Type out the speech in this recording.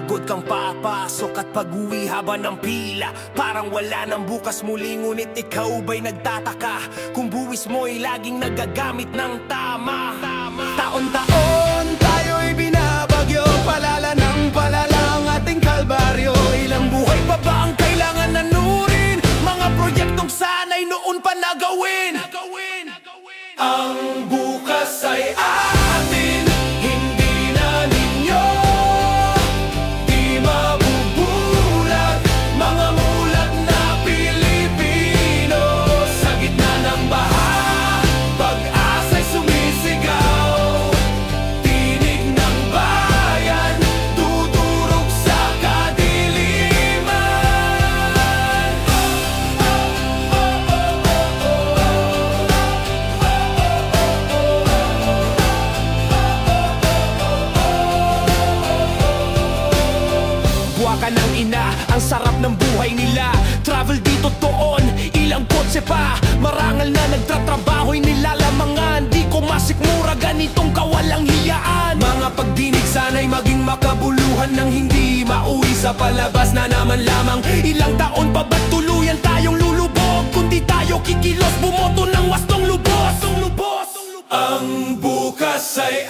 Pagod kang papasok at pag-uwi haba ng pila. Parang wala nang bukas muli, ngunit ikaw ba'y nagtataka kung buwis mo'y laging nagagamit ng tama? Taon-taon tayo'y binabagyo, palala ng palala ang ating kalbaryo. Ilang buhay pa ba ang kailangan nanurin? Mga proyektong sana'y noon pa nagawin. Ang bukas ay atin, hindi na ninyo. Di mabubulag, mga mulat na Pilipino. Sa gitna ng baha, pag-asa'y sumisigaw. Tinig ng bayan, tuturog sa kadiliman. Buwakan ng ina, ang sarap ng buhay nila. Travel dito toon, ilang kotse pa. Marangal na nagtatrabaho'y nilalamangan. Di ko masikmura ganitong kawalang hiyaan. Mga pagdinig sana'y maging makabuluhan, nang hindi mauwi sa palabas na naman lamang. Ilang taon pa ba't tuluyan tayong lulubog? Kundi tayo kikilos, bumoto ng wastong lubos. Ang bukas ay